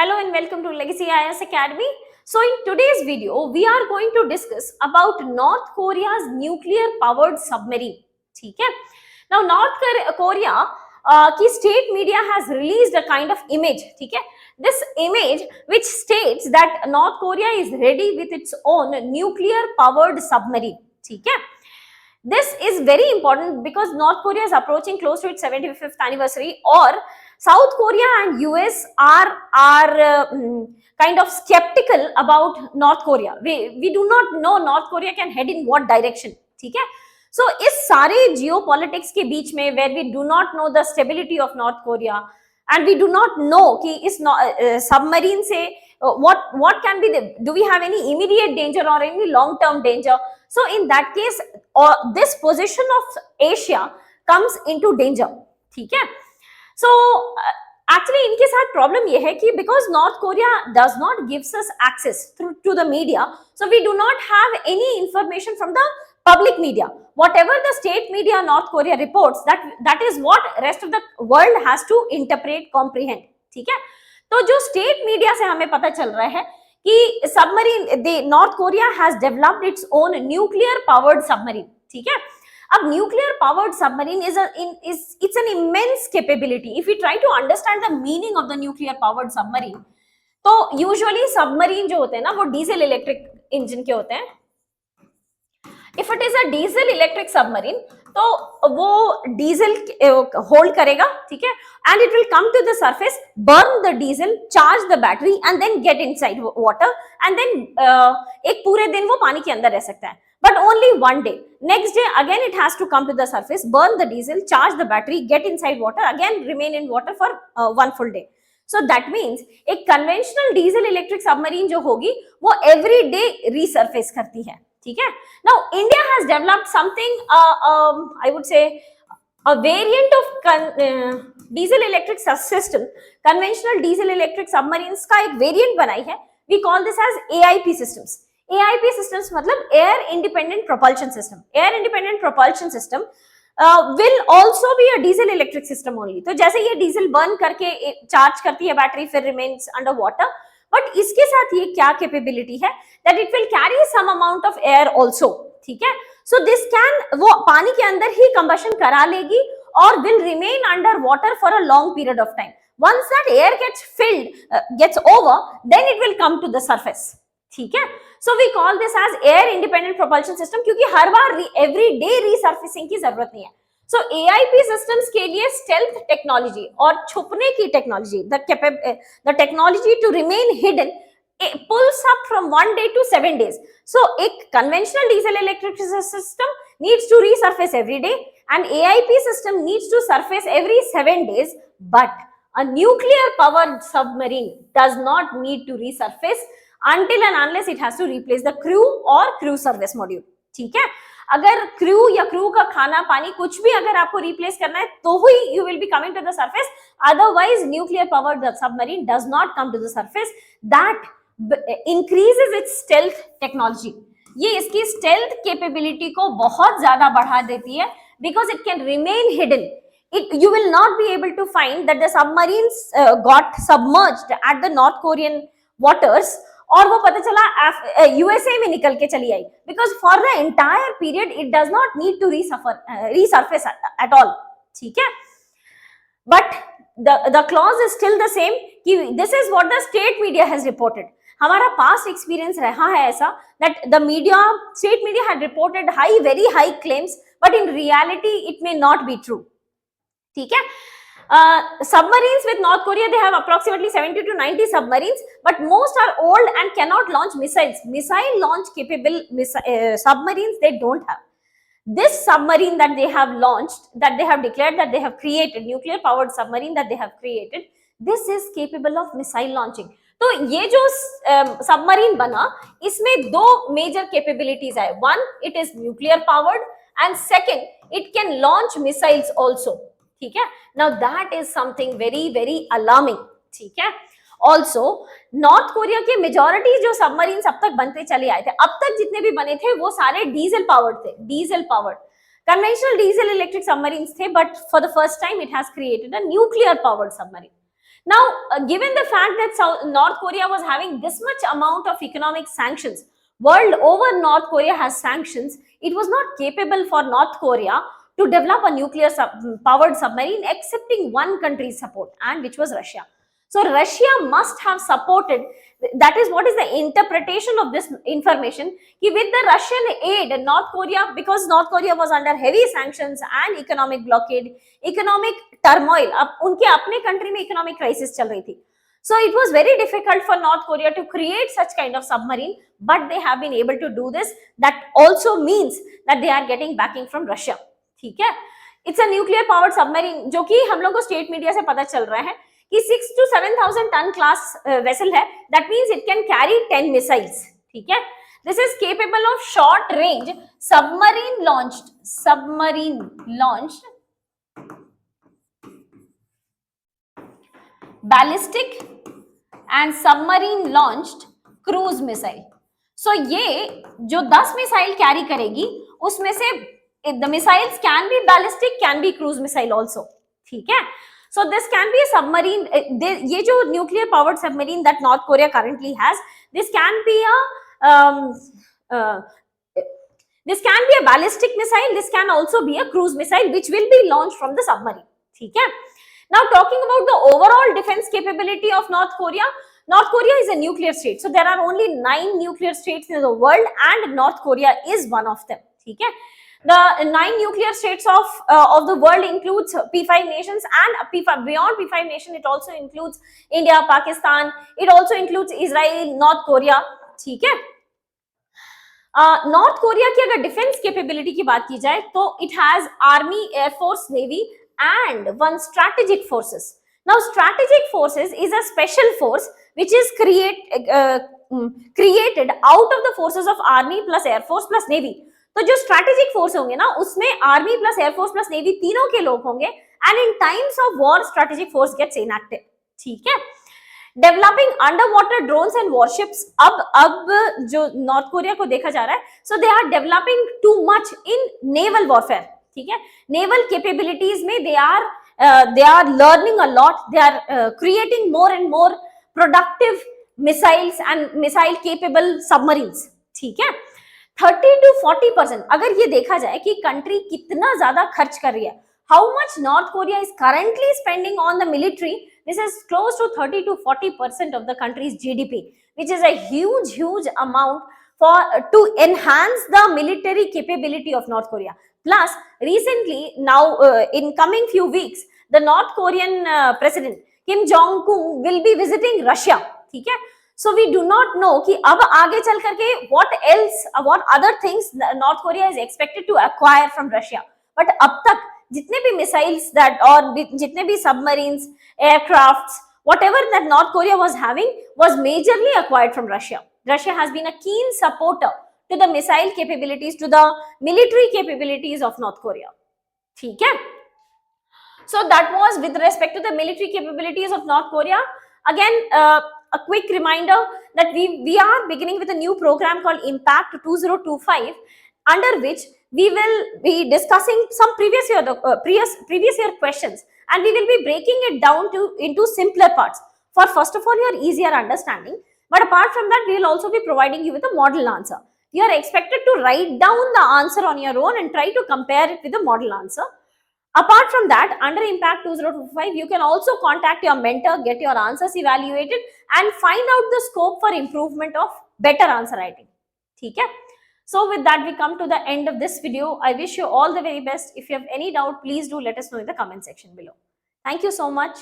Hello and welcome to Legacy IS Academy. So in today's video, we are going to discuss about North Korea's nuclear powered submarine. ठीक है? Now North Korea की state media has released a kind of image. ठीक है? This image which states that North Korea is ready with its own nuclear powered submarine. ठीक है? This is very important because North Korea is approaching close to its 75th anniversary, or South Korea and US are kind of skeptical about North Korea. We do not know North Korea can head in what direction. ठीक है? So इस सारे geopolitics के बीच में where we do not know the stability of North Korea and we do not know कि इस submarine से what can be the, do we have any immediate danger or any long term danger? So in that case this position of Asia comes into danger. ठीक है? So actually इनके साथ problem ये है कि because North Korea does not gives us access through to the media, so we do not have any information from the public media. Whatever the state media North Korea reports, that is what rest of the world has to interpret, comprehend. ठीक है? तो जो state media से हमें पता चल रहा है कि submarine, North Korea has developed its own nuclear powered submarine. ठीक है? अब nuclear powered submarine it's an immense capability. If we try to understand the meaning of the nuclear powered submarine, तो usually submarine जो होते हैं ना वो diesel electric engine के होते हैं. If it is a diesel electric submarine, तो वो diesel hold करेगा, ठीक है, and it will come to the surface, burn the diesel, charge the battery, and then get inside water, and then एक पूरे दिन वो पानी के अंदर रह सकता है, but only one day. Next day again it has to come to the surface, burn the diesel, charge the battery, get inside water, again remain in water for one full day. So that means एक conventional diesel electric submarine जो होगी वो every day resurface करती है. ठीक है? Now India has developed something I would say a variant of diesel electric system. Conventional diesel electric submarines का एक variant बनाई है. We call this as AIP systems. AIP systems मतलब air independent propulsion system. Air independent propulsion system will also be a diesel electric system only. तो जैसे ये diesel burn करके charge करती है battery फिर remains under water, but इसके साथ ये क्या capability है that it will carry some amount of air also. ठीक है? So this can वो पानी के अंदर ही combustion करा लेगी और will remain under water for a long period of time. Once that air gets filled, gets over, then it will come to the surface. ठीक है? So we call this as air independent propulsion system क्योंकि हर बार every day resurfacing की जरूरत नहीं है. So AIP systems के लिए stealth technology और छुपने की technology, the technology to remain hidden, it pulls up from 1 day to 7 days. So एक conventional diesel electric system needs to resurface every day and AIP system needs to surface every 7 days, but a nuclear powered submarine does not need to resurface until and unless it has to replace the crew or crew service module. ठीक है? अगर crew या crew का खाना पानी कुछ भी अगर आपको रिप्लेस करना है तो ही you will be coming to the surface. Otherwise, nuclear powered submarine does not come to the surface. That increases its stealth technology. ये इसकी stealth capability को बहुत ज्यादा बढ़ा देती है because it can remain hidden. You will not be able to find that the submarines got submerged at the North Korean waters और वो पता चला यूएसए में निकल के चली आई because for the entire period it does not need to resurface at all. ठीक है? But the clause is still the same कि this is what the state media has reported. हमारा पास्ट एक्सपीरियंस रहा है ऐसा that the media, state media had reported very high claims but in reality it may not be true. ठीक है? Submarines with North Korea, they have approximately 70 to 90 submarines, but most are old and cannot launch missiles. Missile launch capable submarines they don't have. This submarine that they have launched, that they have declared that they have created, nuclear powered submarine that they have created, this is capable of missile launching. तो ये जो submarine बना इसमें दो major capabilities है. One, it is nuclear powered and second, it can launch missiles also. ठीक है? Now that is something very very alarming. ठीक है? Also, नॉर्थ कोरिया के मेजॉरिटी जो सबमरीन्स अब तक बनते चले आए थे, अब तक जितने भी बने थे वो सारे डीजल पावर्ड थे. Diesel powered conventional diesel electric submarines थे, but for the first time it has created a nuclear powered submarine. Now, given the fact that North Korea was having this much amount of economic sanctions, world over North Korea has sanctions, it was not capable for North Korea to develop a nuclear powered submarine excepting one country's support, and which was Russia. So Russia must have supported. That is what is the interpretation of this information. With the Russian aid, North Korea, because North Korea was under heavy sanctions and economic blockade, economic turmoil, उनके अपने country में economic crisis चल रही थी. So it was very difficult for North Korea to create such kind of submarine, but they have been able to do this. That also means that they are getting backing from Russia. ठीक है? It's a nuclear powered submarine, जो कि हम लोग को state media से पता चल रहा है कि 6 to 7,000 ton class vessel है. That means it can carry 10 missiles. ठीक है? This is capable of short range submarine launched ballistic and submarine launched cruise missile. So ये जो 10 मिसाइल कैरी करेगी उसमें से the missiles can be ballistic, can be cruise missile also. ठीक है? So this can be a submarine. ये जो nuclear powered submarine that North Korea currently has, this can be a ballistic missile. This can also be a cruise missile, which will be launched from the submarine. ठीक है? Now talking about the overall defense capability of North Korea. North Korea is a nuclear state. So there are only 9 nuclear states in the world, and North Korea is one of them. ठीक है? The 9 nuclear states of the world includes P5 nations, and P5, beyond P5 nation, it also includes India, Pakistan, it also includes Israel, North Korea. ठीक है? North Korea की अगर defense capability की बात की जाए तो it has army, air force, navy and one strategic forces. Now strategic forces is a special force which is created out of the forces of army plus air force plus navy. तो जो strategic force होंगे ना उसमें army plus air force plus navy तीनों के लोग होंगे, and in times of war strategic force gets inactive. ठीक है? Developing underwater drones and warships. अब जो नॉर्थ कोरिया को देखा जा रहा है, so they are developing too much in naval warfare. ठीक है? नेवल कैपेबिलिटीज में they are learning a lot. They are creating more and more productive missiles and missile capable submarines. ठीक है? 30 to 40%. अगर ये देखा जाए कि कंट्री कितना ज्यादा खर्च कर रही है, how much north Korea is currently spending on the military, this is close to 30 to 40% of the country's GDP, which is a huge amount to enhance the military capability of North Korea. Plus recently, now in coming few weeks, the North Korean president Kim Jong-un will be visiting Russia. ठीक है? So we do not know कि अब आगे चल करके what other things North Korea is expected to acquire from Russia. But अब तक जितने भी missiles that और जितने भी submarines, aircrafts, whatever that North Korea was having was majorly acquired from Russia. Russia has been a keen supporter to the missile capabilities, to the military capabilities of North Korea. ठीक है? So that was with respect to the military capabilities of North Korea. Again, a quick reminder that we are beginning with a new program called Impact 2025, under which we will be discussing some previous year questions, and we will be breaking it down into simpler parts for, first of all, your easier understanding. But apart from that, we will also be providing you with a model answer. You are expected to write down the answer on your own and try to compare it with the model answer. Apart from that, under Impact 2025, you can also contact your mentor, get your answers evaluated, and find out the scope for improvement of better answer writing. ठीक है? So with that, we come to the end of this video. I wish you all the very best. If you have any doubt, please do let us know in the comment section below. Thank you so much.